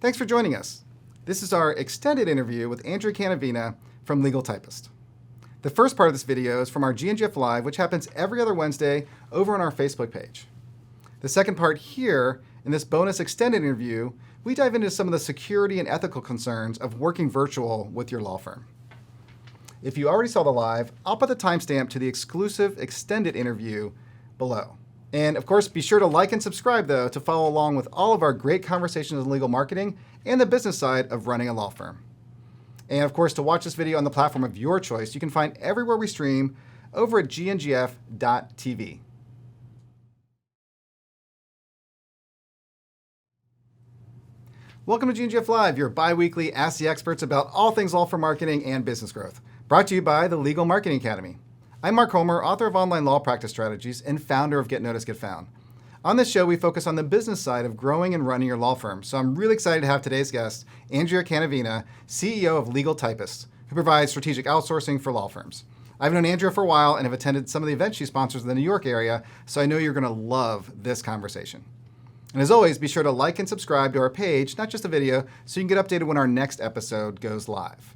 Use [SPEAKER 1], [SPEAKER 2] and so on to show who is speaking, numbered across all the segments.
[SPEAKER 1] Thanks for joining us. This is our extended interview with Andrea Cannavina from Legal Typist. The first part of this video is from our GNGF Live, which happens every other Wednesday over on our Facebook page. The second part here, in this bonus extended interview, we dive into some of the security and ethical concerns of working virtual with your law firm. If you already saw the live, I'll put the timestamp to the exclusive extended interview below. And of course, be sure to like and subscribe though to follow along with all of our great conversations in legal marketing and the business side of running a law firm. And of course, to watch this video on the platform of your choice, you can find everywhere we stream over at GNGF.tv. Welcome to GNGF Live, your bi-weekly Ask the Experts about all things law firm marketing and business growth. Brought to you by the Legal Marketing Academy. I'm Mark Homer, author of Online Law Practice Strategies and founder of Get Noticed, Get Found. On this show, we focus on the business side of growing and running your law firm. So I'm really excited to have today's guest, Andrea Cannavina, CEO of Legal Typist, who provides strategic outsourcing for law firms. I've known Andrea for a while and have attended some of the events she sponsors in the New York area, so I know you're going to love this conversation. And as always, be sure to like and subscribe to our page, not just the video, so you can get updated when our next episode goes live.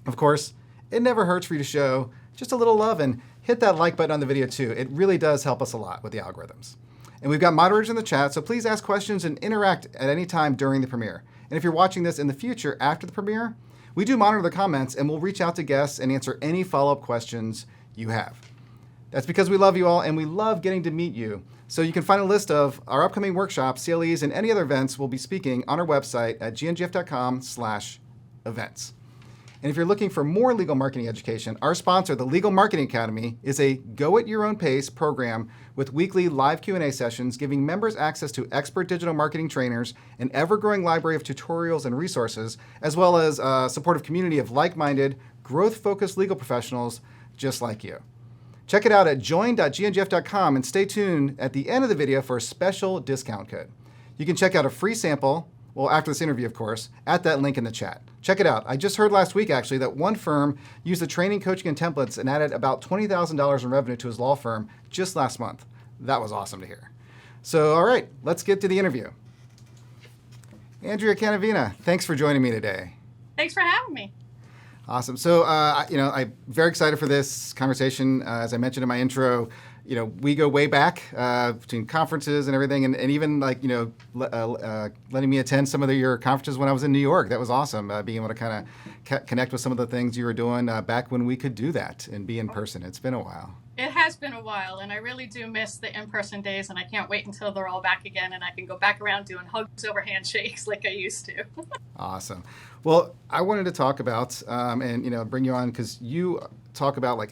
[SPEAKER 1] Of course, it never hurts for you to show just a little love and hit that like button on the video too. It really does help us a lot with the algorithms. And we've got moderators in the chat, so please ask questions and interact at any time during the premiere. And if you're watching this in the future after the premiere, we do monitor the comments and we'll reach out to guests and answer any follow-up questions you have. That's because we love you all and we love getting to meet you. So you can find a list of our upcoming workshops, CLEs, and any other events we'll be speaking on our website at gngf.com/events. And if you're looking for more legal marketing education, our sponsor, the Legal Marketing Academy, is a go-at-your-own-pace program with weekly live Q&A sessions giving members access to expert digital marketing trainers, an ever-growing library of tutorials and resources, as well as a supportive community of like-minded, growth-focused legal professionals just like you. Check it out at join.gnGF.com and stay tuned at the end of the video for a special discount code. You can check out a free sample, well, after this interview, of course, at that link in the chat. Check it out. I just heard last week, actually, that one firm used the training, coaching, and templates and added about $20,000 in revenue to his law firm just last month. That was awesome to hear. So, all right, let's get to the interview. Andrea Cannavina, thanks for joining me today.
[SPEAKER 2] Thanks for having me.
[SPEAKER 1] Awesome. So, I'm very excited for this conversation. As I mentioned in my intro, we go way back between conferences and everything, and even letting me attend some of your conferences when I was in New York. That was awesome, being able to kind of connect with some of the things you were doing back when we could do that and be in person. It's been a while.
[SPEAKER 2] It has been a while, and I really do miss the in-person days, and I can't wait until they're all back again and I can go back around doing hugs over handshakes like I used to. Awesome.
[SPEAKER 1] Well, I wanted to talk about and bring you on because you talk about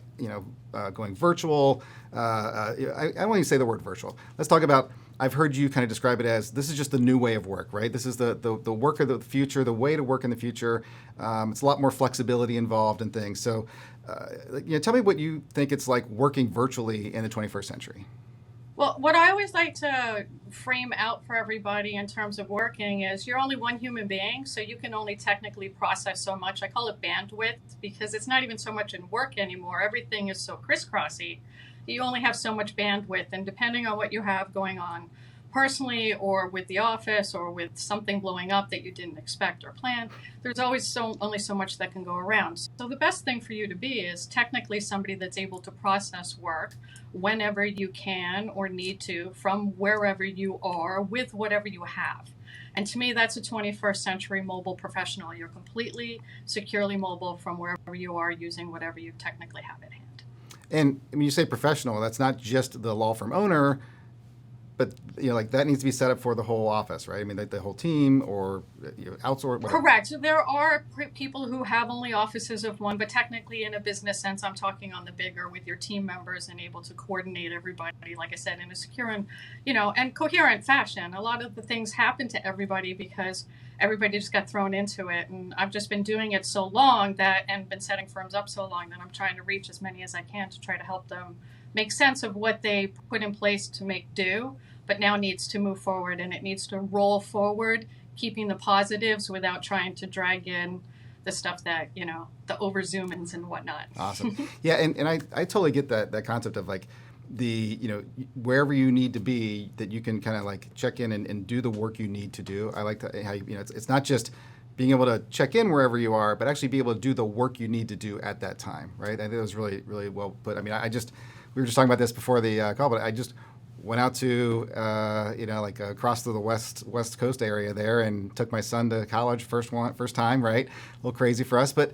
[SPEAKER 1] going virtual. I don't want to say the word virtual. Let's talk about, I've heard you kind of describe it as, this is just the new way of work, right? This is the work of the future, the way to work in the future. It's a lot more flexibility involved and things. So, tell me what you think it's like working virtually in the 21st century.
[SPEAKER 2] Well, what I always like to frame out for everybody in terms of working is you're only one human being, so you can only technically process so much. I call it bandwidth because it's not even so much in work anymore. Everything is so crisscrossy. You only have so much bandwidth, and depending on what you have going on personally or with the office or with something blowing up that you didn't expect or plan, there's always only so much that can go around. So the best thing for you to be is technically somebody that's able to process work whenever you can or need to from wherever you are with whatever you have. And to me, that's a 21st century mobile professional. You're completely securely mobile from wherever you are using whatever you technically have at hand.
[SPEAKER 1] And when you say professional, that's not just the law firm owner, but that needs to be set up for the whole office, right? I mean, the whole team or outsource. Whatever.
[SPEAKER 2] Correct. So there are people who have only offices of one, but technically, in a business sense, I'm talking on the bigger with your team members and able to coordinate everybody, like I said, in a secure and and coherent fashion. A lot of the things happen to everybody because everybody just got thrown into it, and I've just been doing it so long and been setting firms up so long that I'm trying to reach as many as I can to try to help them make sense of what they put in place to make do, but now needs to move forward, and it needs to roll forward, keeping the positives without trying to drag in the stuff that, the over zoom-ins and whatnot.
[SPEAKER 1] Awesome. Yeah, and I totally get that concept of wherever you need to be, that you can kind of like check in and do the work you need to do. I like how it's not just being able to check in wherever you are, but actually be able to do the work you need to do at that time, right? I think it was really, really well put. I mean, we were just talking about this before the call, but I just went out to, across to the West Coast area there and took my son to college first time, right? A little crazy for us, but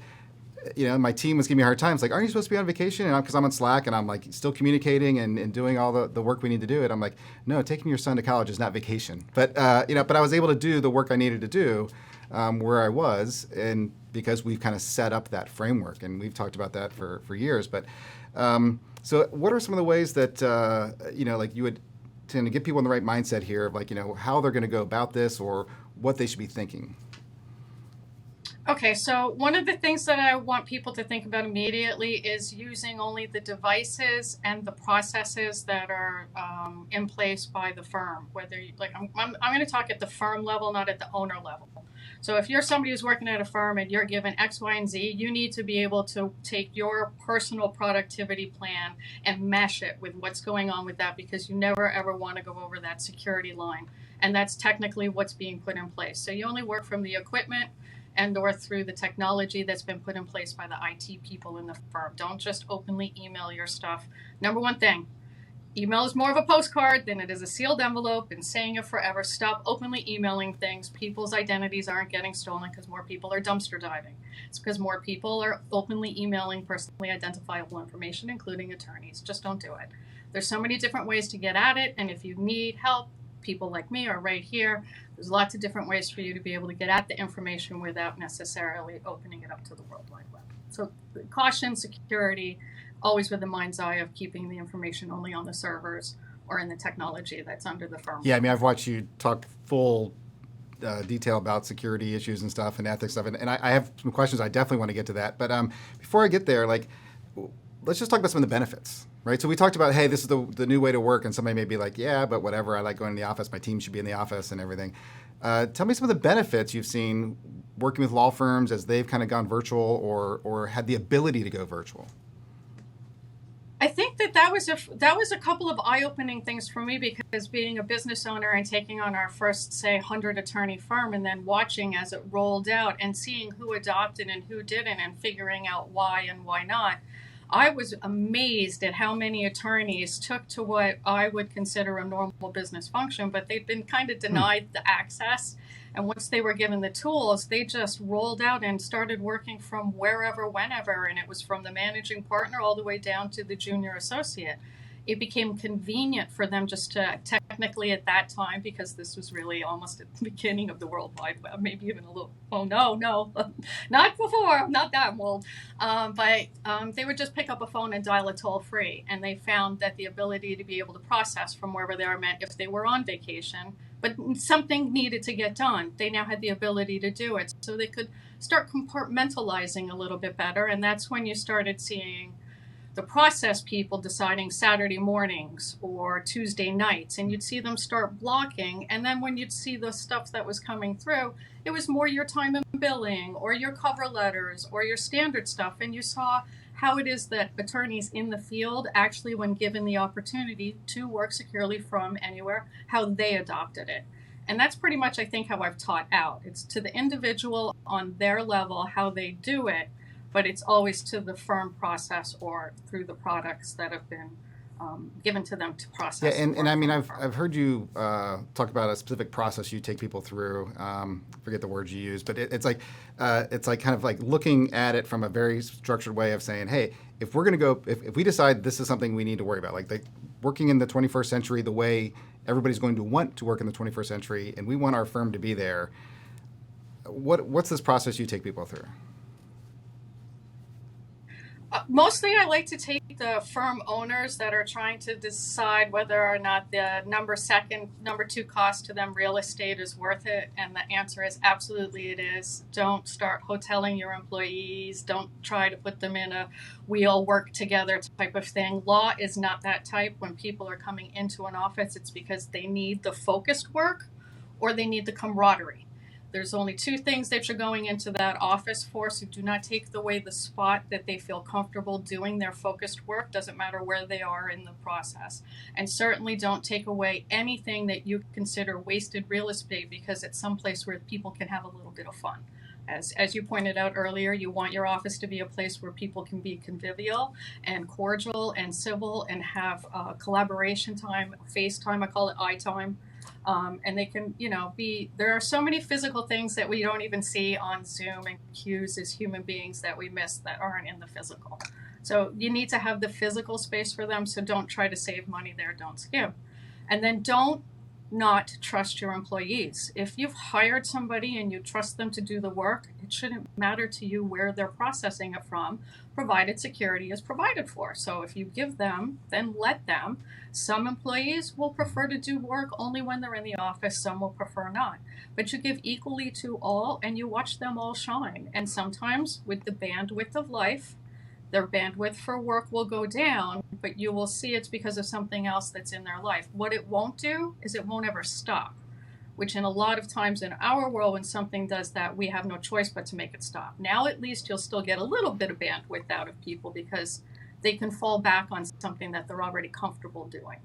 [SPEAKER 1] my team was giving me a hard time. It's like, aren't you supposed to be on vacation? And because I'm on Slack and I'm like still communicating and doing all the work we need to do. And I'm like, no, taking your son to college is not vacation. But but I was able to do the work I needed to do where I was, and because we've kind of set up that framework, and we've talked about that for years. But so what are some of the ways that like you would tend to get people in the right mindset here of like how they're going to go about this or what they should be thinking?
[SPEAKER 2] Okay, so one of the things that I want people to think about immediately is using only the devices and the processes that are in place by the firm. Whether I'm going to talk at the firm level, not at the owner level. So if you're somebody who's working at a firm and you're given X, Y, and Z, you need to be able to take your personal productivity plan and mesh it with what's going on with that, because you never ever want to go over that security line. And that's technically what's being put in place. So you only work from the equipment and or through the technology that's been put in place by the IT people in the firm. Don't just openly email your stuff. Number one thing, email is more of a postcard than it is a sealed envelope. Been saying it forever. Stop openly emailing things. People's identities aren't getting stolen because more people are dumpster diving. It's because more people are openly emailing personally identifiable information, including attorneys. Just don't do it. There's so many different ways to get at it, and if you need help, people like me are right here. There's lots of different ways for you to be able to get at the information without necessarily opening it up to the World Wide Web. So caution, security, always with the mind's eye of keeping the information only on the servers or in the technology that's under the firm.
[SPEAKER 1] Yeah, I mean, I've watched you talk full detail about security issues and stuff and ethics stuff, and I have some questions. I definitely want to get to that. But before I get there, let's just talk about some of the benefits. Right, so we talked about, hey, this is the new way to work, and somebody may be like, yeah, but whatever, I like going to the office, my team should be in the office and everything. Tell me some of the benefits you've seen working with law firms as they've kind of gone virtual or had the ability to go virtual.
[SPEAKER 2] I think that was a couple of eye-opening things for me, because being a business owner and taking on our first, say, 100 attorney firm, and then watching as it rolled out and seeing who adopted and who didn't and figuring out why and why not, I was amazed at how many attorneys took to what I would consider a normal business function, but they'd been kind of denied the access. And once they were given the tools, they just rolled out and started working from wherever, whenever. And it was from the managing partner all the way down to the junior associate. It became convenient for them just to technically at that time, because this was really almost at the beginning of the World Wide Web, maybe even a little, no, not before, I'm not that old. But they would just pick up a phone and dial a toll free. And they found that the ability to be able to process from wherever they are meant if they were on vacation, but something needed to get done, they now had the ability to do it. So they could start compartmentalizing a little bit better. And that's when you started seeing the process people deciding Saturday mornings or Tuesday nights, and you'd see them start blocking. And then when you'd see the stuff that was coming through, it was more your time and billing or your cover letters or your standard stuff. And you saw how it is that attorneys in the field actually, when given the opportunity to work securely from anywhere, how they adopted it. And that's pretty much, I think, how I've taught out. It's to the individual on their level, how they do it, but it's always to the firm process or through the products that have been given to them to process.
[SPEAKER 1] Yeah, and I mean, I've heard you talk about a specific process you take people through. Forget the words you use, but it's like kind of like looking at it from a very structured way of saying, hey, if we're going to go, if we decide this is something we need to worry about, like working in the 21st century the way everybody's going to want to work in the 21st century, and we want our firm to be there, what's this process you take people through?
[SPEAKER 2] Mostly I like to take the firm owners that are trying to decide whether or not the number two cost to them real estate is worth it. And the answer is absolutely it is. Don't start hoteling your employees. Don't try to put them in a we all work together type of thing. Law is not that type. When people are coming into an office, it's because they need the focused work or they need the camaraderie. There's only two things that you're going into that office for, so do not take away the spot that they feel comfortable doing their focused work, doesn't matter where they are in the process. And certainly don't take away anything that you consider wasted real estate, because it's someplace where people can have a little bit of fun. As you pointed out earlier, you want your office to be a place where people can be convivial and cordial and civil and have collaboration time, face time, I call it eye time. And they can, there are so many physical things that we don't even see on Zoom and cues as human beings that we miss that aren't in the physical. So you need to have the physical space for them. So don't try to save money there. Don't skim. And then don't not trust your employees. If you've hired somebody and you trust them to do the work, it shouldn't matter to you where they're processing it from, provided security is provided for. So if you give them, then let them. Some employees will prefer to do work only when they're in the office. Some will prefer not. But you give equally to all and you watch them all shine. And sometimes with the bandwidth of life, their bandwidth for work will go down, but you will see it's because of something else that's in their life. What it won't do is it won't ever stop, which in a lot of times in our world, when something does that, we have no choice but to make it stop. Now, at least you'll still get a little bit of bandwidth out of people because they can fall back on something that they're already comfortable doing,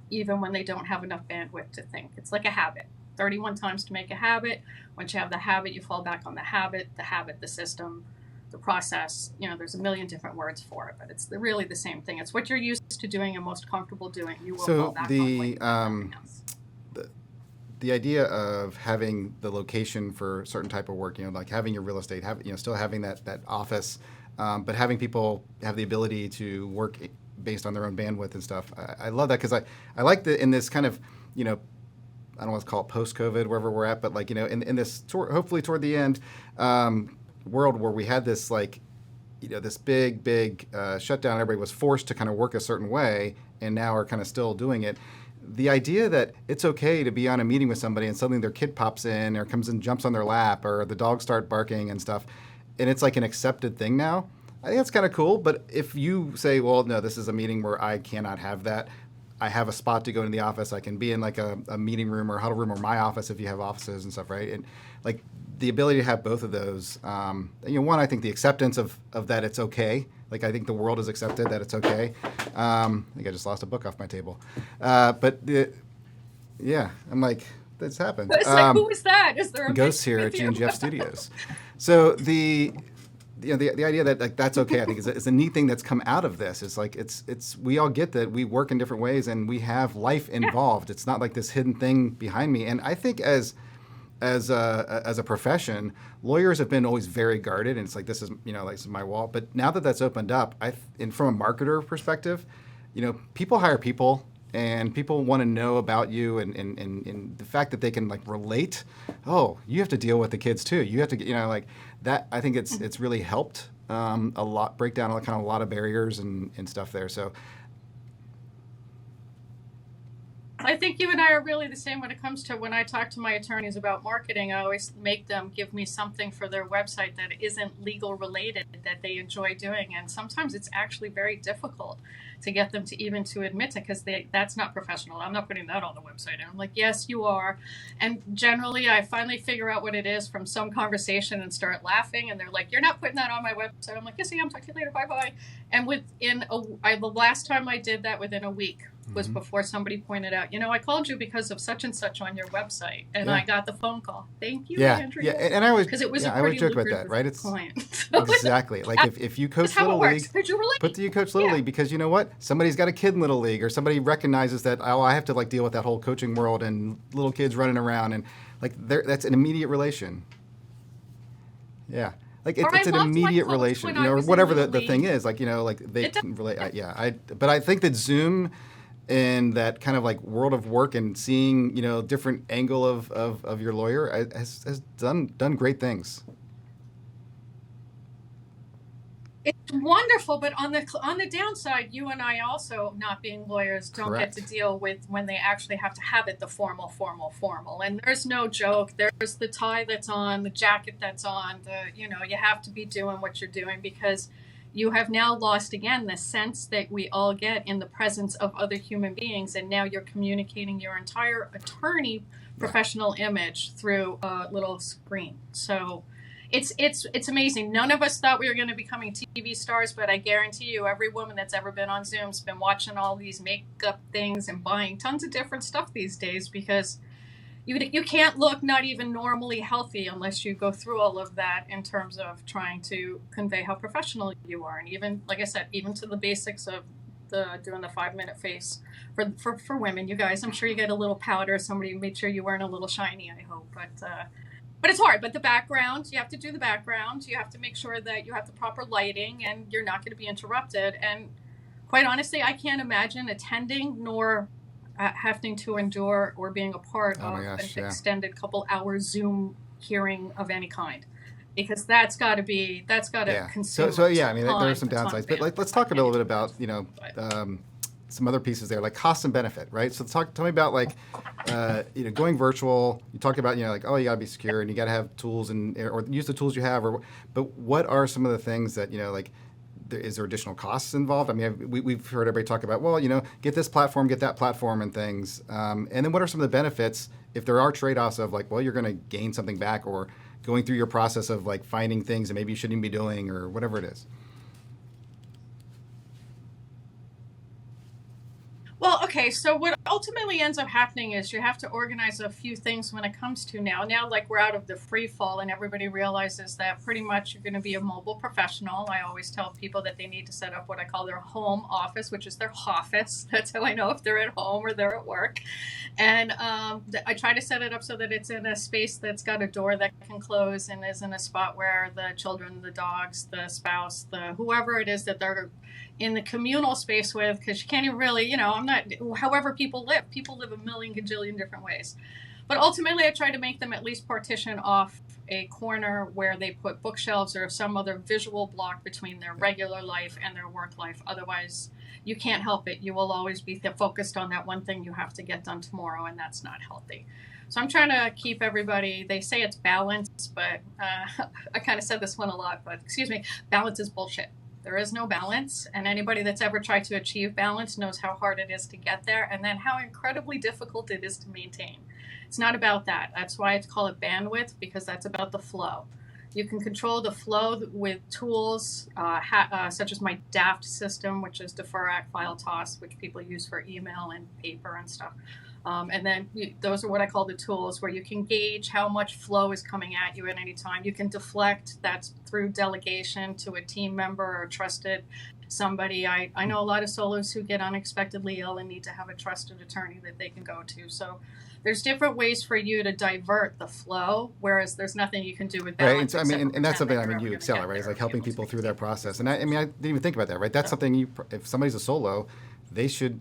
[SPEAKER 2] even when they don't have enough bandwidth to think. It's like a habit. 31 times to make a habit. Once you have the habit, you fall back on the habit, the system, the process. There's a million different words for it, but it's really the same thing. It's what you're used to doing and most comfortable doing. You will fall back on
[SPEAKER 1] the idea of having the location for a certain type of work, like having your real estate, still having that office, but having people have the ability to work based on their own bandwidth and stuff. I love that because I like in this kind of, I don't want to call it post-COVID, wherever we're at, but in this hopefully toward the end, world where we had this this big shutdown, everybody was forced to kind of work a certain way and now are kind of still doing it. The idea that it's okay to be on a meeting with somebody and suddenly their kid pops in or comes and jumps on their lap or the dogs start barking and stuff, and it's like an accepted thing now, I think that's kind of cool. But if you say, well, no, this is a meeting where I cannot have that, I have a spot to go into the office, I can be in like a meeting room or huddle room or my office if you have offices and stuff, right? And like the ability to have both of those, one, I think the acceptance of that it's okay. Like I think the world has accepted that it's okay. I think I just lost a book off my table. I'm like, that's happened.
[SPEAKER 2] It's like, who is that? Is there a
[SPEAKER 1] ghost here at GNGF Studios? So the idea that that's okay, I think is a neat thing that's come out of this. It's like it's we all get that we work in different ways and we have life involved. Yeah. It's not like this hidden thing behind me. And I think as a profession, lawyers have been always very guarded, and it's like this is like this is my wall. But now that that's opened up, and from a marketer perspective, people hire people. And people want to know about you and the fact that they can like relate. Oh, you have to deal with the kids too. You have to like that. I think it's really helped a lot, break down a lot of barriers and stuff there. So
[SPEAKER 2] I think you and I are really the same when it comes to when I talk to my attorneys about marketing. I always make them give me something for their website that isn't legal related that they enjoy doing. And sometimes it's actually very difficult to get them to admit it because that's not professional. I'm not putting that on the website. And I'm like, yes, you are. And generally, I finally figure out what it is from some conversation and start laughing. And they're like, you're not putting that on my website. I'm like, yes, I am. Talk to you later. Bye-bye. And the last time I did that within a week was before somebody pointed out, I called you because of such and such on your website, and I got the phone call. Thank you, Andrea.
[SPEAKER 1] Yeah, and I always
[SPEAKER 2] because it was
[SPEAKER 1] I always joke about that, right? It's
[SPEAKER 2] client.
[SPEAKER 1] Exactly like if you coach Little League, put the you coach Little League because you know what? Somebody's got a kid in Little League, or somebody recognizes that I have to like deal with that whole coaching world and little kids running around, and like that's an immediate relation. Yeah. Like it's an immediate relation, or whatever the thing is. Like like they can relate. But I think that Zoom and that kind of like world of work and seeing different angle of your lawyer has done great things.
[SPEAKER 2] It's wonderful, but on the downside, you and I also, not being lawyers, don't
[SPEAKER 1] Correct.
[SPEAKER 2] get to deal with when they actually have to have it the formal. And there's no joke. There's the tie that's on, the jacket that's on, you have to be doing what you're doing because you have now lost again the sense that we all get in the presence of other human beings, and now you're communicating your entire attorney professional image through a little screen. So it's amazing. None of us thought we were going to be becoming TV stars, but I guarantee you, every woman that's ever been on Zoom's been watching all these makeup things and buying tons of different stuff these days, because you can't look not even normally healthy unless you go through all of that in terms of trying to convey how professional you are. And even, like I said, even to the basics of doing the 5-minute face for women. You guys, I'm sure you get a little powder. Somebody made sure you weren't a little shiny, I hope. But it's hard. But the background, you have to do the background. You have to make sure that you have the proper lighting and you're not going to be interrupted. And quite honestly, I can't imagine attending nor having to endure or being a part of an extended couple hours Zoom hearing of any kind, because that's got to consume.
[SPEAKER 1] So yeah, I mean, there are some downsides, but let's talk a little bit about some other pieces there, like cost and benefit, right? So tell me about going virtual. You talked about you got to be secure and you got to have tools or use the tools you have, but what are some of the things that is there additional costs involved? I mean, we've heard everybody talk about, get this platform, get that platform and things. And then what are some of the benefits if there are trade-offs of you're going to gain something back, or going through your process of finding things that maybe you shouldn't be doing or whatever it is?
[SPEAKER 2] Well, okay, so what ultimately ends up happening is you have to organize a few things when it comes to now, we're out of the free fall and everybody realizes that pretty much you're going to be a mobile professional. I always tell people that they need to set up what I call their home office, which is their office. That's how I know if they're at home or they're at work. And I try to set it up so that it's in a space that's got a door that can close and is in a spot where the children, the dogs, the spouse, whoever it is that they're in the communal space with, because you can't even really, however people live a million gajillion different ways. But ultimately, I try to make them at least partition off a corner where they put bookshelves or some other visual block between their regular life and their work life. Otherwise, you can't help it. You will always be focused on that one thing you have to get done tomorrow, and that's not healthy. So I'm trying to keep everybody, they say it's balance, but I kind of said this one a lot, but excuse me, balance is bullshit. There is no balance, and anybody that's ever tried to achieve balance knows how hard it is to get there and then how incredibly difficult it is to maintain. It's not about that. That's why I call it bandwidth, because that's about the flow. You can control the flow with tools such as my DAFT system, which is Defer, Act, File, Toss, which people use for email and paper and stuff. And then those are what I call the tools, where you can gauge how much flow is coming at you at any time. You can deflect. That's through delegation to a team member or trusted somebody. I know a lot of solos who get unexpectedly ill and need to have a trusted attorney that they can go to. So there's different ways for you to divert the flow, whereas there's nothing you can do with balance.
[SPEAKER 1] Right, and that's something you excel at, right? It's like helping people through their process. And I didn't even think about that, right? That's something if somebody's a solo, they should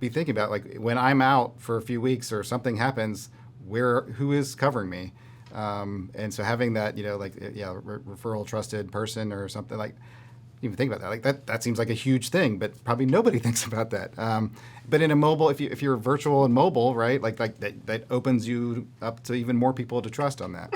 [SPEAKER 1] be thinking about, when I'm out for a few weeks or something happens, who is covering me? And so having that, referral trusted person or something, even think about that. That seems like a huge thing, but probably nobody thinks about that. But in a mobile, if you're virtual and mobile, right, that opens you up to even more people to trust on that.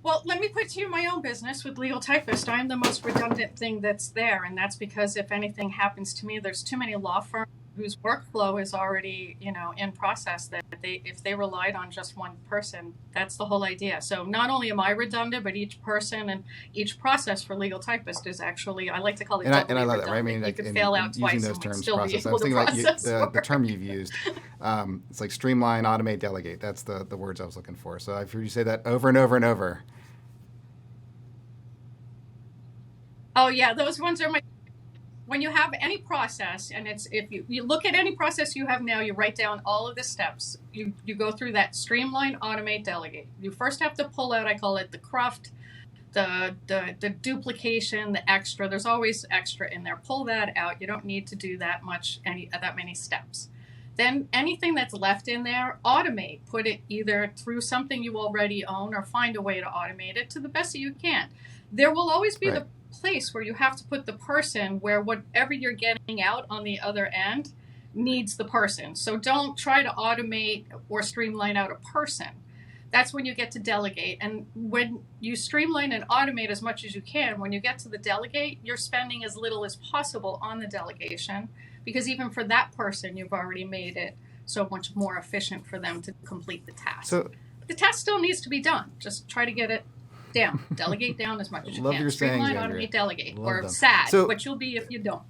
[SPEAKER 2] Well, let me put to you my own business with Legal Typist. I'm the most redundant thing that's there, and that's because if anything happens to me, there's too many law firms whose workflow is already, in process, that if they relied on just one person, that's the whole idea. So not only am I redundant, but each person and each process for Legal Typist is actually, I like to call it doubly redundant.
[SPEAKER 1] And I love that, right? I mean,
[SPEAKER 2] you could fail out twice
[SPEAKER 1] using those terms,
[SPEAKER 2] still
[SPEAKER 1] process.
[SPEAKER 2] be
[SPEAKER 1] I was
[SPEAKER 2] able
[SPEAKER 1] thinking
[SPEAKER 2] to process
[SPEAKER 1] the term you've used. It's like streamline, automate, delegate. That's the words I was looking for. So I've heard you say that over and over and over.
[SPEAKER 2] Oh yeah, those ones are my. When you have any process, and if you look at any process you have now, you write down all of the steps. You go through that: streamline, automate, delegate. You first have to pull out, I call it the cruft, the duplication, the extra. There's always extra in there. Pull that out. You don't need to do that many steps. Then anything that's left in there, automate. Put it either through something you already own or find a way to automate it to the best that you can. There will always be the place where you have to put the person where whatever you're getting out on the other end needs the person. So don't try to automate or streamline out a person. That's when you get to delegate. And when you streamline and automate as much as you can, when you get to the delegate, you're spending as little as possible on the delegation, because even for that person, you've already made it so much more efficient for them to complete the task.
[SPEAKER 1] So
[SPEAKER 2] but the task still needs to be done. Just try to get it down. Delegate down as much as you
[SPEAKER 1] love
[SPEAKER 2] can.
[SPEAKER 1] your sayings,
[SPEAKER 2] Streamline,
[SPEAKER 1] Andrea.
[SPEAKER 2] automate, delegate.
[SPEAKER 1] Love
[SPEAKER 2] Or
[SPEAKER 1] them.
[SPEAKER 2] S.A.D,
[SPEAKER 1] So,
[SPEAKER 2] but you'll be if you don't.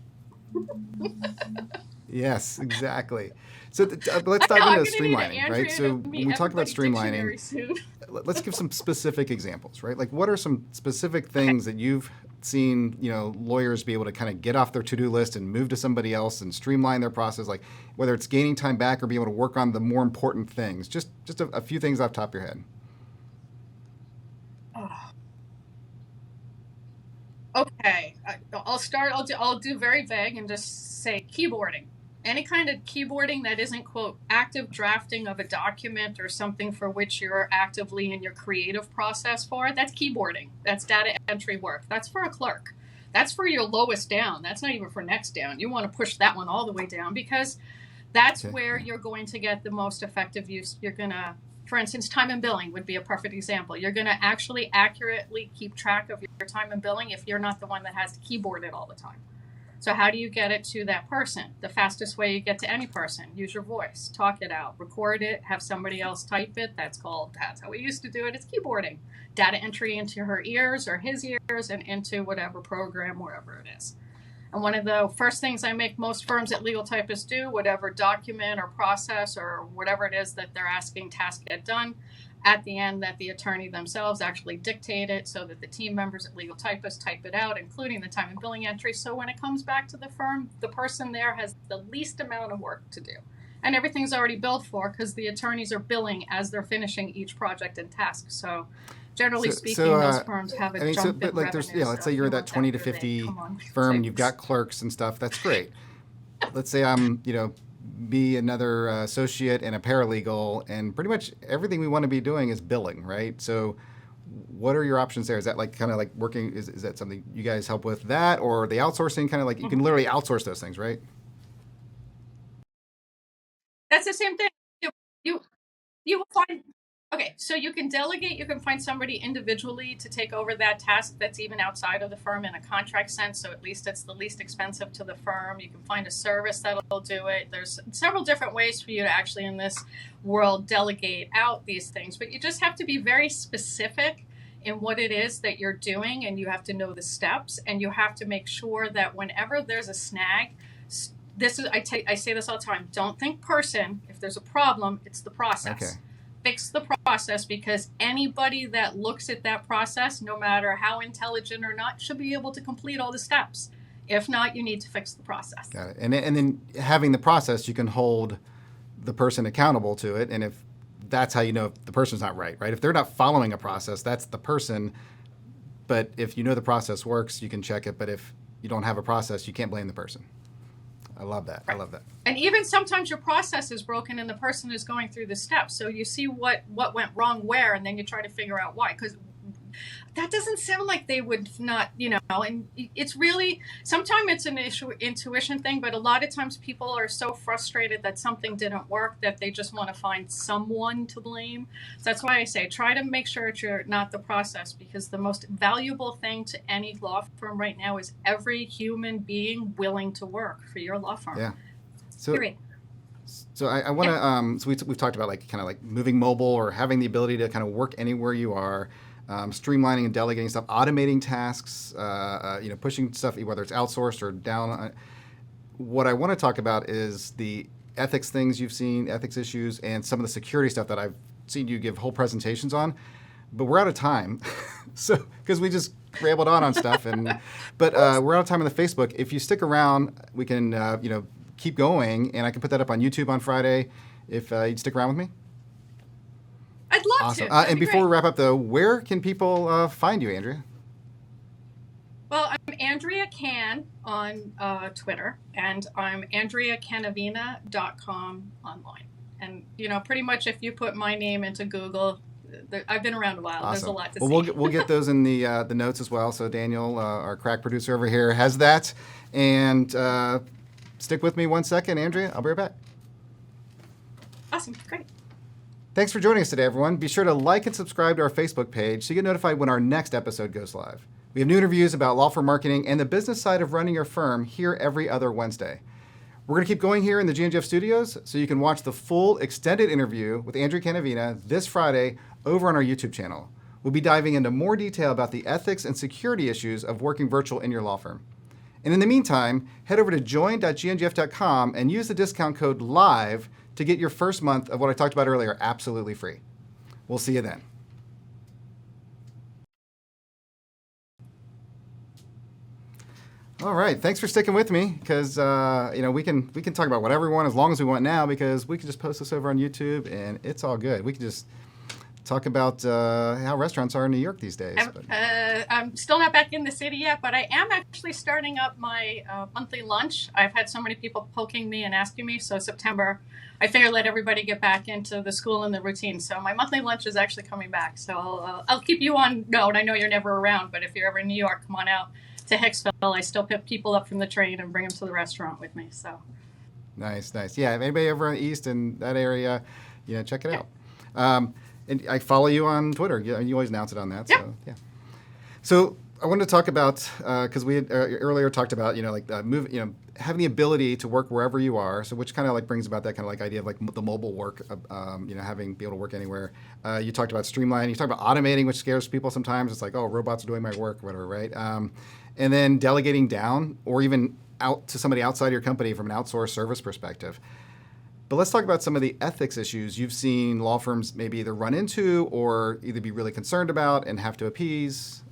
[SPEAKER 1] yes, exactly. So let's
[SPEAKER 2] I know,
[SPEAKER 1] dive
[SPEAKER 2] I'm
[SPEAKER 1] into
[SPEAKER 2] gonna need an
[SPEAKER 1] streamlining,
[SPEAKER 2] Andrea
[SPEAKER 1] right? So
[SPEAKER 2] to
[SPEAKER 1] when
[SPEAKER 2] meet
[SPEAKER 1] we talk about
[SPEAKER 2] everybody dictionary
[SPEAKER 1] streamlining,
[SPEAKER 2] soon.
[SPEAKER 1] let's give some specific examples, right? Like, what are some specific things that you've seen, lawyers be able to kind of get off their to-do list and move to somebody else and streamline their process, like whether it's gaining time back or being able to work on the more important things? Just a few things off the top of your head.
[SPEAKER 2] Oh. Okay, I'll start. I'll do very vague and just say keyboarding. Any kind of keyboarding that isn't, quote, active drafting of a document or something for which you're actively in your creative process for, that's keyboarding. That's data entry work. That's for a clerk. That's for your lowest down. That's not even for next down. You want to push that one all the way down, because that's where you're going to get the most effective use. You're going to, for instance, time and billing would be a perfect example. You're going to actually accurately keep track of your time and billing if you're not the one that has to keyboard it all the time. So how do you get it to that person? The fastest way you get to any person: use your voice, talk it out, record it, have somebody else type it. That's how we used to do it. It's keyboarding. Data entry into her ears or his ears and into whatever program, wherever it is. And one of the first things I make most firms at Legal Typists do, whatever document or process or whatever it is that they're asking task get done, at the end that the attorney themselves actually dictate it so that the team members at Legal Typists type it out, including the time and billing entry. So when it comes back to the firm, the person there has the least amount of work to do. And everything's already billed for because the attorneys are billing as they're finishing each project and task. So generally speaking, most firms have a jump in
[SPEAKER 1] like
[SPEAKER 2] revenue.
[SPEAKER 1] let's say you're that 20 to 50 firm and you've got clerks and stuff. That's great. Let's say I'm, be another associate and a paralegal, and pretty much everything we want to be doing is billing, right? So what are your options there? Is that like kind of like working, is that something you guys help with that, or the outsourcing, kind of like you can literally outsource those things, right?
[SPEAKER 2] That's the same thing. You will find, okay, so you can delegate, you can find somebody individually to take over that task that's even outside of the firm in a contract sense, so at least it's the least expensive to the firm. You can find a service that'll do it. There's several different ways for you to actually, in this world, delegate out these things, but you just have to be very specific in what it is that you're doing, and you have to know the steps, and you have to make sure that whenever there's a snag, I say this all the time: don't think person. If there's a problem, it's the process.
[SPEAKER 1] Okay.
[SPEAKER 2] Fix the process, because anybody that looks at that process, no matter how intelligent or not, should be able to complete all the steps. If not, you need to fix the process.
[SPEAKER 1] Got it. And then having the process, you can hold the person accountable to it. And if that's how you know if the person's not right? If they're not following a process, that's the person. But if you know the process works, you can check it. But if you don't have a process, you can't blame the person. I love that. Right. I love that.
[SPEAKER 2] And even sometimes your process is broken and the person is going through the steps. So you see what went wrong where, and then you try to figure out why. Because that doesn't sound like they would not, and it's really, sometimes it's an intuition thing, but a lot of times people are so frustrated that something didn't work that they just want to find someone to blame. So that's why I say, try to make sure that you're not the process, because the most valuable thing to any law firm right now is every human being willing to work for your law firm.
[SPEAKER 1] Yeah. So,
[SPEAKER 2] period.
[SPEAKER 1] So I want to, so we've talked about kind of like moving mobile or having the ability to kind of work anywhere you are. Streamlining and delegating stuff, automating tasks, pushing stuff, whether it's outsourced or down. What I want to talk about is the ethics things you've seen, ethics issues, and some of the security stuff that I've seen you give whole presentations on. But we're out of time, so because we just rambled on stuff, but we're out of time on the Facebook. If you stick around, we can keep going, and I can put that up on YouTube on Friday. If you'd stick around with me.
[SPEAKER 2] I'd love
[SPEAKER 1] to.
[SPEAKER 2] And
[SPEAKER 1] before we wrap up, though, where can people find you, Andrea?
[SPEAKER 2] Well, I'm Andrea Can on Twitter, and I'm AndreaCannavina.com online. And, pretty much if you put my name into Google, I've been around a while.
[SPEAKER 1] Awesome.
[SPEAKER 2] There's a lot to see.
[SPEAKER 1] Well, we'll get those in the notes as well. So Daniel, our crack producer over here, has that. And stick with me 1 second, Andrea. I'll be right back.
[SPEAKER 2] Awesome. Great.
[SPEAKER 1] Thanks for joining us today, everyone. Be sure to like and subscribe to our Facebook page so you get notified when our next episode goes live. We have new interviews about law firm marketing and the business side of running your firm here every other Wednesday. We're going to keep going here in the GNGF studios, so you can watch the full extended interview with Andrea Cannavina this Friday over on our YouTube channel. We'll be diving into more detail about the ethics and security issues of working virtual in your law firm. And in the meantime, head over to join.gnGF.com and use the discount code LIVE to get your first month of what I talked about earlier absolutely free. We'll see you then. All right, thanks for sticking with me, because we can talk about whatever we want as long as we want now, because we can just post this over on YouTube and it's all good. We can just talk about how restaurants are in New York these days.
[SPEAKER 2] I'm still not back in the city yet, but I am actually starting up my monthly lunch. I've had so many people poking me and asking me, so September, I figure let everybody get back into the school and the routine. So my monthly lunch is actually coming back. So I'll keep you on note. I know you're never around, but if you're ever in New York, come on out to Hicksville. I still pick people up from the train and bring them to the restaurant with me. So
[SPEAKER 1] nice. Yeah, if anybody over on the east in that area, check it out. And I follow you on Twitter. You always announce it on that.
[SPEAKER 2] Yep.
[SPEAKER 1] So yeah. So I wanted to talk about, because we had earlier talked about having the ability to work wherever you are. So which kind of brings about that kind of idea of the mobile work, having be able to work anywhere. You talked about Streamline. You talked about automating, which scares people sometimes. It's like, oh, robots are doing my work or whatever, right? And then delegating down, or even out to somebody outside your company from an outsourced service perspective. But let's talk about some of the ethics issues you've seen law firms maybe either run into or either be really concerned about and have to appease.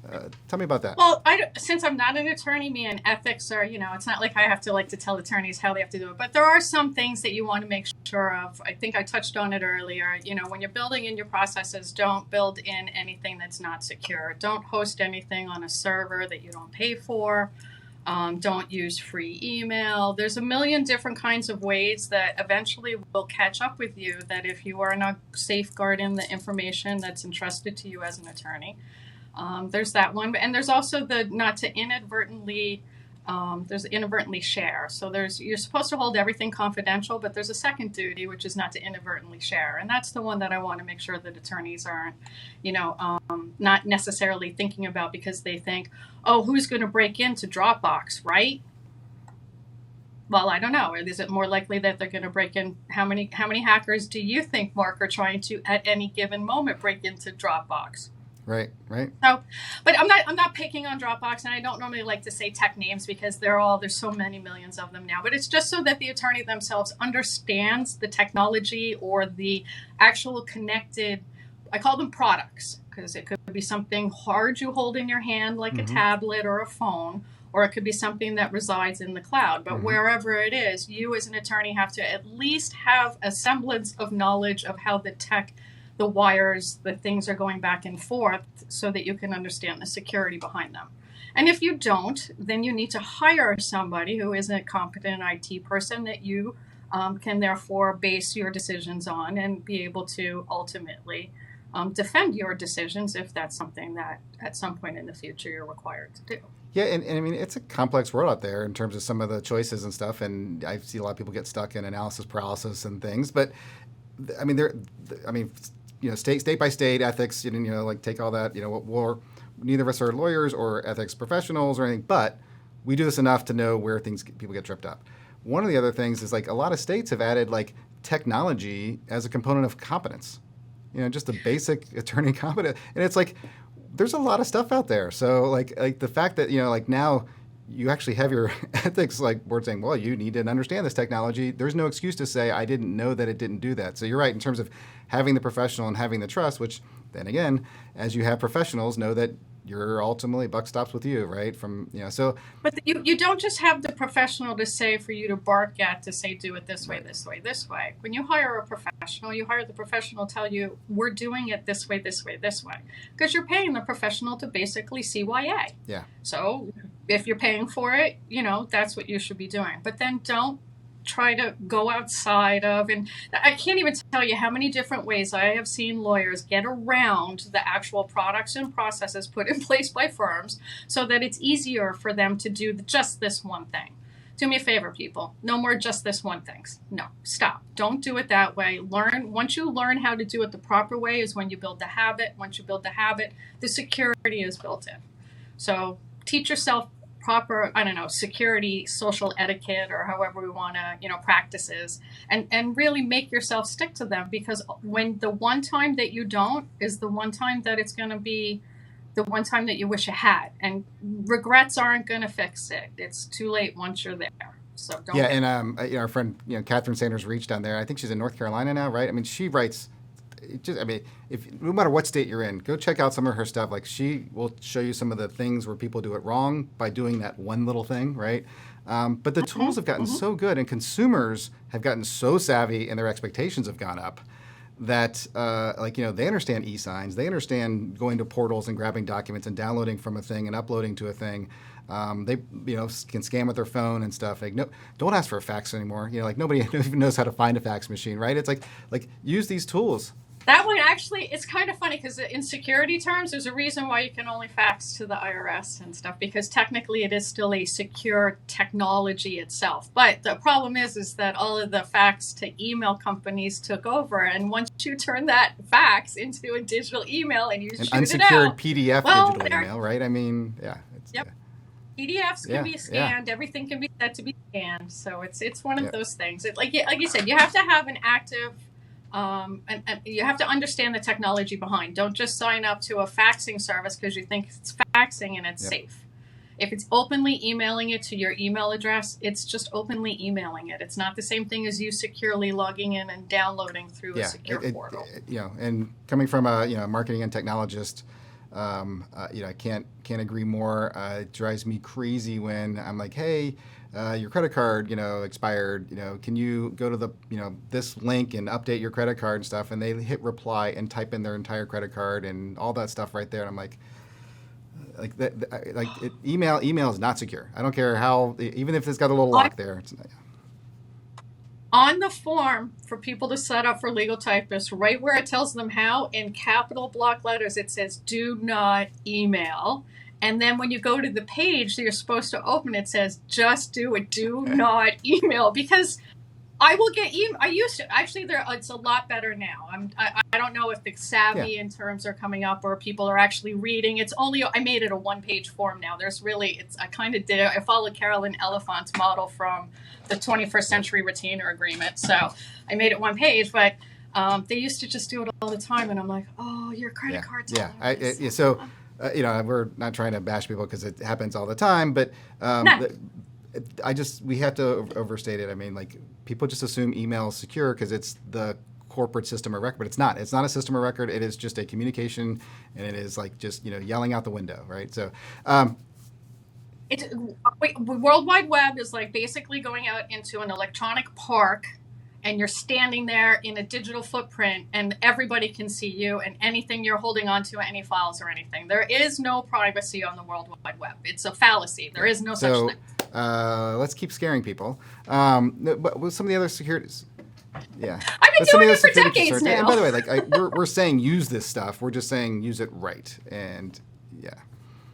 [SPEAKER 1] Tell me about that.
[SPEAKER 2] Well, since I'm not an attorney, me and ethics are, it's not like I have to tell attorneys how they have to do it. But there are some things that you want to make sure of. I think I touched on it earlier. When you're building in your processes, don't build in anything that's not secure. Don't host anything on a server that you don't pay for. Don't use free email. There's a million different kinds of ways that eventually will catch up with you, that if you are not safeguarding the information that's entrusted to you as an attorney. There's that one. And there's also the not to inadvertently share. So you're supposed to hold everything confidential, but there's a second duty, which is not to inadvertently share. And that's the one that I want to make sure that attorneys aren't, not necessarily thinking about, because they think, oh, who's going to break into Dropbox, right? Well, I don't know. Is it more likely that they're going to break in? How many hackers do you think, Mark, are trying to at any given moment break into Dropbox?
[SPEAKER 1] Right.
[SPEAKER 2] So, but I'm not picking on Dropbox, and I don't normally like to say tech names because there's so many millions of them now. But it's just so that the attorney themselves understands the technology or the actual connected, I call them products, because it could be something hard you hold in your hand like a tablet or a phone, or it could be something that resides in the cloud. But wherever it is, you as an attorney have to at least have a semblance of knowledge of how the wires, the things are going back and forth, so that you can understand the security behind them. And if you don't, then you need to hire somebody who is a competent IT person that you can therefore base your decisions on and be able to ultimately defend your decisions if that's something that at some point in the future you're required to do.
[SPEAKER 1] Yeah, and I mean, it's a complex world out there in terms of some of the choices and stuff, and I see a lot of people get stuck in analysis paralysis and things, but I mean, state by state ethics, take all that, neither of us are lawyers or ethics professionals or anything, but we do this enough to know where people get tripped up. One of the other things is a lot of states have added technology as a component of competence, just the basic attorney competence. And it's there's a lot of stuff out there. So the fact that, now you actually have your ethics board saying, well, you need to understand this technology. There's no excuse to say, I didn't know that it didn't do that. So you're right in terms of having the professional and having the trust, which then again, as you have professionals, know that you're ultimately buck stops with you, right? So.
[SPEAKER 2] But you don't just have the professional to say for you to bark at, to say, do it this way, this way, this way. When you hire a professional, you hire the professional to tell you, we're doing it this way, this way, this way. Because you're paying the professional to basically CYA.
[SPEAKER 1] Yeah.
[SPEAKER 2] So if you're paying for it, that's what you should be doing. But then don't try to go outside of, and I can't even tell you how many different ways I have seen lawyers get around the actual products and processes put in place by firms so that it's easier for them to do just this one thing. Do me a favor, people. No more just this one things. No, stop. Don't do it that way. Learn. Once you learn how to do it the proper way is when you build the habit. Once you build the habit, the security is built in. So teach yourself proper, I don't know, security, social etiquette, or however we want to, practices, and really make yourself stick to them, because when the one time that you don't is the one time that it's going to be the one time that you wish you had, and regrets aren't going to fix it. It's too late once you're there. So don't.
[SPEAKER 1] Yeah, and our friend, Catherine Sanders Reach down there. I think she's in North Carolina now, right? I mean, she writes. If no matter what state you're in, go check out some of her stuff. Like, she will show you some of the things where people do it wrong by doing that one little thing, right? But the tools have gotten so good, and consumers have gotten so savvy, and their expectations have gone up, that they understand e-signs, they understand going to portals and grabbing documents and downloading from a thing and uploading to a thing. They can scan with their phone and stuff. Like, no, don't ask for a fax anymore. Nobody even knows how to find a fax machine, right? It's like use these tools.
[SPEAKER 2] That one actually, it's kind of funny, because in security terms, there's a reason why you can only fax to the IRS and stuff, because technically it is still a secure technology itself. But the problem is that all of the fax to email companies took over, and once you turn that fax into a digital email and you shoot it out,
[SPEAKER 1] unsecured PDF digital email, right? I mean, yeah.
[SPEAKER 2] Yep. PDFs can be scanned. Everything can be set to be scanned. So it's one of those things. Like you said, you have to have an active. And you have to understand the technology behind. Don't just sign up to a faxing service because you think it's faxing and it's safe. If it's openly emailing it to your email address, it's just openly emailing it. It's not the same thing as you securely logging in and downloading through a secure portal.
[SPEAKER 1] And coming from a marketing and technologist, I can't agree more. It drives me crazy when I'm like, hey, your credit card, expired. Can you go to the, this link and update your credit card and stuff? And they hit reply and type in their entire credit card and all that stuff right there. And I'm like email is not secure. I don't care how, even if it's got a little lock there.
[SPEAKER 2] On the form for people to set up for legal typists, right where it tells them how, in capital block letters, it says do not email. And then when you go to the page that you're supposed to open, it says just do it. Do not email. Because I will get I used to. Actually, it's a lot better now. I don't know if the savvy in terms are coming up or people are actually reading. I made it a one-page form now. I followed Carolyn Elephant's model from the 21st Century Retainer Agreement. So I made it one page, but they used to just do it all the time. And I'm like, oh, your credit card's
[SPEAKER 1] so we're not trying to bash people because it happens all the time, but we have to overstate it. I mean, like, people just assume email is secure because it's the corporate system of record, but it's not. It's not a system of record. It is just a communication, and it is like just yelling out the window, right? So,
[SPEAKER 2] World Wide Web is like basically going out into an electronic park, and you're standing there in a digital footprint, and everybody can see you and anything you're holding onto, any files or anything. There is no privacy on the World Wide Web. It's a fallacy. There is no such thing.
[SPEAKER 1] Let's keep scaring people. But with some of the other securities,
[SPEAKER 2] I've been doing it for decades now.
[SPEAKER 1] And by the way, we're saying use this stuff. We're just saying use it right and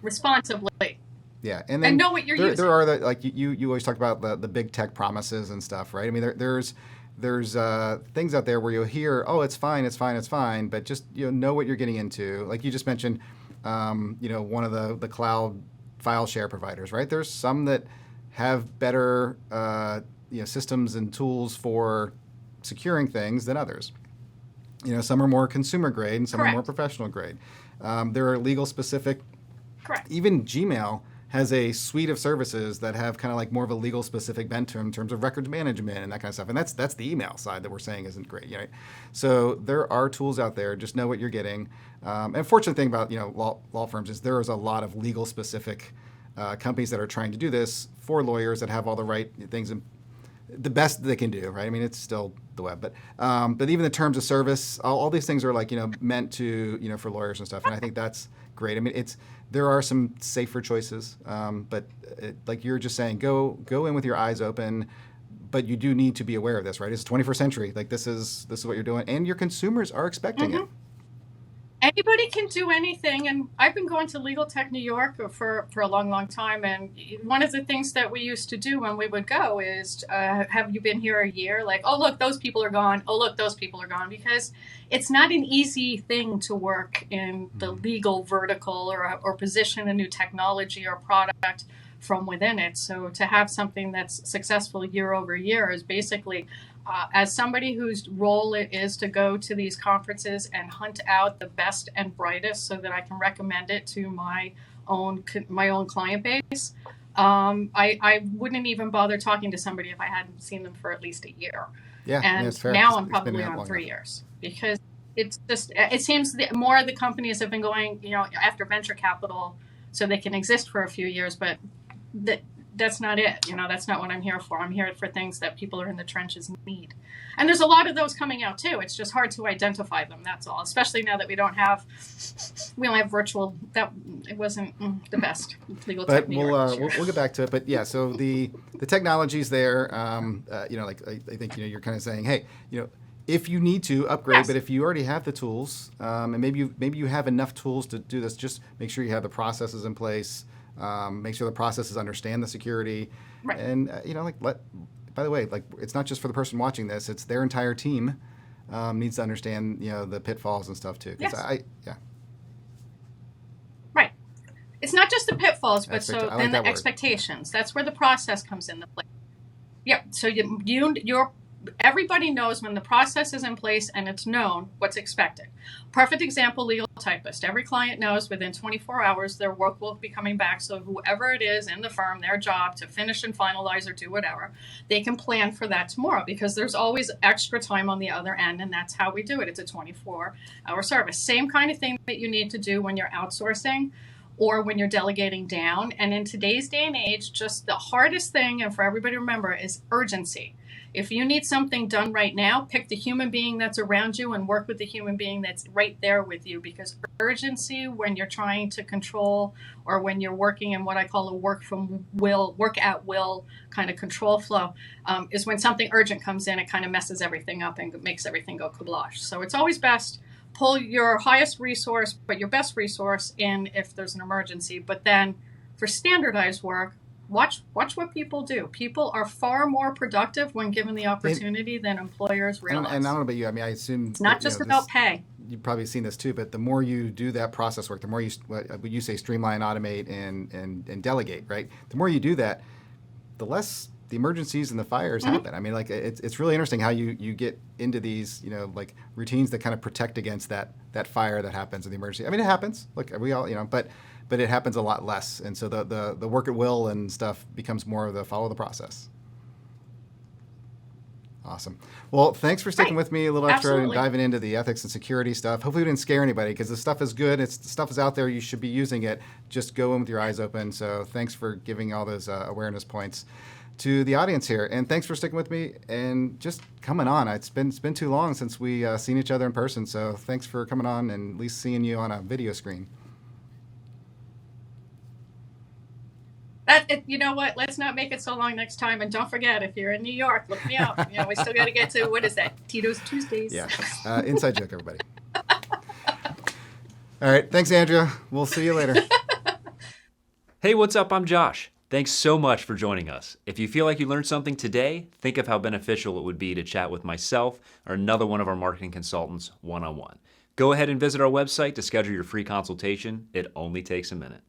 [SPEAKER 2] responsibly.
[SPEAKER 1] Yeah, and then
[SPEAKER 2] know what you're using.
[SPEAKER 1] There are you always talk about the big tech promises and stuff, right? I mean, there's things out there where you'll hear, oh, it's fine, but just know what you're getting into. Like you just mentioned, one of the cloud file share providers, right? There's some that have better systems and tools for securing things than others. Some are more consumer grade and some are more professional grade. There are legal specific.
[SPEAKER 2] Correct.
[SPEAKER 1] Even Gmail has a suite of services that have kind of like more of a legal specific bent to them in terms of records management and that kind of stuff. And that's the email side that we're saying isn't great. Right? So there are tools out there. Just know what you're getting. And fortunate thing about law firms is there is a lot of legal specific companies that are trying to do this for lawyers that have all the right things and the best they can do. Right? I mean, it's still the web, but even the terms of service, all these things are like meant to for lawyers and stuff. And I think that's great. I mean, there are some safer choices, but like you're just saying, go in with your eyes open, but you do need to be aware of this, right? It's 21st century. Like this is what you're doing, and your consumers are expecting it.
[SPEAKER 2] Anybody can do anything, and I've been going to Legal Tech New York for a long, long time. And one of the things that we used to do when we would go is, have you been here a year? Like, oh look, those people are gone. Oh look, those people are gone. Because it's not an easy thing to work in the legal vertical or position a new technology or product from within it. So to have something that's successful year over year is basically, as somebody whose role it is to go to these conferences and hunt out the best and brightest so that I can recommend it to my own client base, I wouldn't even bother talking to somebody if I hadn't seen them for at least a year.
[SPEAKER 1] Yeah,
[SPEAKER 2] and
[SPEAKER 1] that's fair.
[SPEAKER 2] now
[SPEAKER 1] It's
[SPEAKER 2] I'm
[SPEAKER 1] been
[SPEAKER 2] probably
[SPEAKER 1] that
[SPEAKER 2] on
[SPEAKER 1] long
[SPEAKER 2] 3
[SPEAKER 1] enough.
[SPEAKER 2] years because it seems that more of the companies have been going, after venture capital so they can exist for a few years, but that's not it. That's not what I'm here for. I'm here for things that people are in the trenches need. And there's a lot of those coming out too. It's just hard to identify them. That's all. Especially now that we only have virtual. That it wasn't the best legal
[SPEAKER 1] But
[SPEAKER 2] tech New York this year.
[SPEAKER 1] we'll get back to it. But yeah, so the technology's there. Like I think you're kind of saying, hey, if you need to upgrade,
[SPEAKER 2] Yes.
[SPEAKER 1] but if you already have the tools, and maybe you have enough tools to do this, just make sure you have the processes in place. Make sure the processes understand the security,
[SPEAKER 2] Right.
[SPEAKER 1] and by the way, it's not just for the person watching this; it's their entire team needs to understand the pitfalls and stuff too. 'Cause
[SPEAKER 2] Yes.
[SPEAKER 1] yeah.
[SPEAKER 2] Right. It's not just the pitfalls, but
[SPEAKER 1] I like
[SPEAKER 2] then
[SPEAKER 1] that
[SPEAKER 2] the
[SPEAKER 1] word.
[SPEAKER 2] Expectations. That's where the process comes into play. Yeah. So everybody knows when the process is in place and it's known what's expected. Perfect example, legal typist. Every client knows within 24 hours their work will be coming back. So whoever it is in the firm, their job to finish and finalize or do whatever, they can plan for that tomorrow because there's always extra time on the other end, and that's how we do it. It's a 24-hour service. Same kind of thing that you need to do when you're outsourcing or when you're delegating down. And in today's day and age, just the hardest thing, and for everybody to remember, is urgency. If you need something done right now, pick the human being that's around you and work with the human being that's right there with you, because urgency when you're trying to control or when you're working in what I call a work at will kind of control flow, is when something urgent comes in, it kind of messes everything up and makes everything go kablosh. So it's always best pull your highest resource, but your best resource in if there's an emergency. But then for standardized work, watch what people do. People are far more productive when given the opportunity than employers realize.
[SPEAKER 1] And I don't know about you. I mean, I assume
[SPEAKER 2] it's not just about pay.
[SPEAKER 1] You've probably seen this too, but the more you do that process work, the more you say streamline, automate, and delegate, right? The more you do that, the less the emergencies and the fires happen. I mean, it's really interesting how you get into these, routines that kind of protect against that fire that happens in the emergency. I mean, it happens. Look, we all, but it happens a lot less. And so the work at will and stuff becomes more of the follow the process. Awesome. Well, thanks for sticking with me a little extra and diving into the ethics and security stuff. Hopefully we didn't scare anybody because the stuff is good. The stuff is out there. You should be using it. Just go in with your eyes open. So thanks for giving all those awareness points to the audience here. And thanks for sticking with me and just coming on. It's been too long since we seen each other in person. So thanks for coming on and at least seeing you on a video screen.
[SPEAKER 2] You know what? Let's not make it so long next time. And don't forget, if you're in New York, look me up. We still got to get to, what is that? Tito's Tuesdays.
[SPEAKER 1] Yeah. Inside joke, everybody. All right. Thanks, Andrea. We'll see you later.
[SPEAKER 3] Hey, what's up? I'm Josh. Thanks so much for joining us. If you feel like you learned something today, think of how beneficial it would be to chat with myself or another one of our marketing consultants one-on-one. Go ahead and visit our website to schedule your free consultation. It only takes a minute.